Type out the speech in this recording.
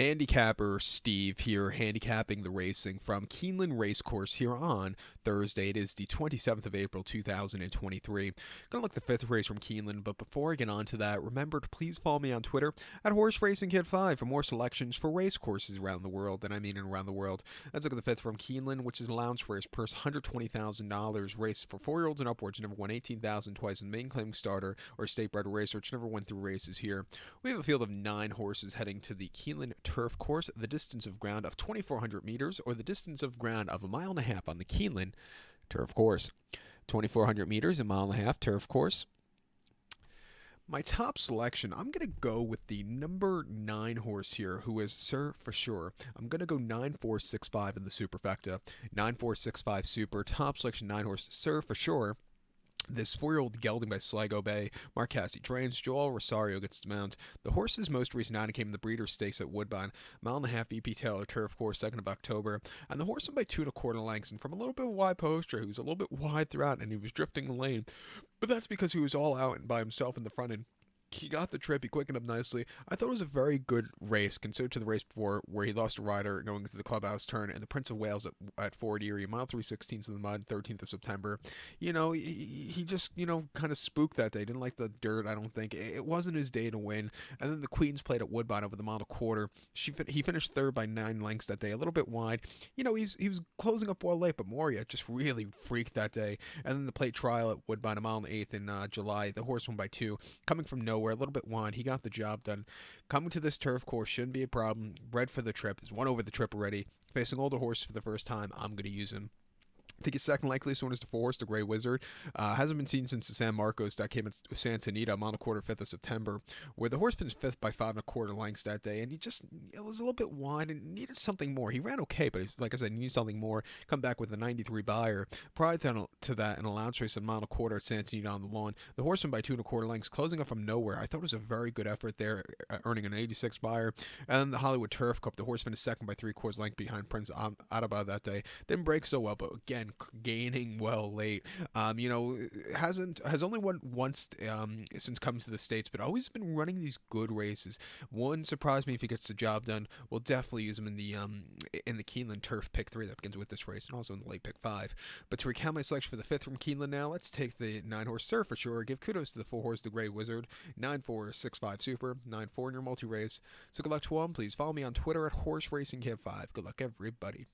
Handicapper Steve here, handicapping the racing from Keeneland Racecourse here on Thursday. It is the 27th of April, 2023. Gonna look at the fifth race from Keeneland, but before I get on to that, remember to please follow me on Twitter at HorseRacingKid5 for more selections for race courses around the world, and I mean around the world. Let's look at the fifth from Keeneland, which is an allowance race, purse $120,000, race for 4-year-olds and upwards, never won 18,000 twice in main claiming starter or state bred racer, which never went through races here. We have a field of 9 horses heading to the Keeneland Turf Course, the distance of ground of 2,400 meters, or the distance of ground of 1.5 miles on the Keeneland Turf Course. 2,400 meters, 1.5 miles turf course. My top selection, I'm going to go with the number 9 horse here, who is Sir For Sure. I'm going to go 9-4-6-5 in the superfecta. 9-4-6-5 super, top selection 9 horse, Sir For Sure. This 4-year-old gelding by Sligo Bay. Mark Cassidy trains. Joel Rosario gets to mount. The horse's most recent outing came in the Breeders' Stakes at Woodbine. 1.5 mile VP Taylor Turf Course, 2nd of October. And the horse won by 2 1/4 lengths. And from a little bit of a wide posture, he was a little bit wide throughout, and he was drifting the lane. But that's because he was all out and by himself in the front end. He got the trip. He quickened up nicely. I thought it was a very good race considered to the race before, where he lost a rider going into the clubhouse turn, and the Prince of Wales at Ford Erie, mile 3/16 in the mud, 13th of September. He just kind of spooked that day. Didn't like the dirt. I don't think it wasn't his day to win. And then the Queens played at Woodbine over the 1/4 mile. He finished 3rd by 9 lengths that day, a little bit wide. He was closing up well late, but Moria just really freaked that day. And then the plate trial at Woodbine, 1.1 miles in July. The horse won by 2, coming from nowhere. A little bit wide. He got the job done. Coming to this turf course shouldn't be a problem. Bred for the trip. He's won over the trip already. Facing older horse for the first time. I'm going to use him. I think his second likeliest one is the 4 horse, the Grey Wizard. Hasn't been seen since the San Marcos that came at Santa Anita, 1/4 5th of September, where the horse finished 5th by 5 1/4 lengths that day, and it was a little bit wide and needed something more. He ran okay, but like I said, he needed something more. Come back with a 93 buyer. Prior to that, an allowance race at 1/4 at Santa Anita on the lawn. The horse won by 2 1/4 lengths, closing up from nowhere. I thought it was a very good effort there, earning an 86 buyer. And then the Hollywood Turf Cup, the horse finished 2nd by 3/4 length behind Prince Adaba that day. Didn't break so well, but again, gaining well late. Has only won once since coming to the States, but always been running these good races. One surprised me if he gets the job done. We'll definitely use him in the Keeneland Turf pick 3 that begins with this race, and also in the late pick 5. But to recount my selection for the 5th from Keeneland now, let's take the 9 horse Sir For Sure. Give kudos to the 4 horse, the Grey Wizard. 9-4-6-5 super. 9-4 in your multi race. So good luck to all. Please follow me on Twitter at HorseRacingKid5. Good luck, everybody.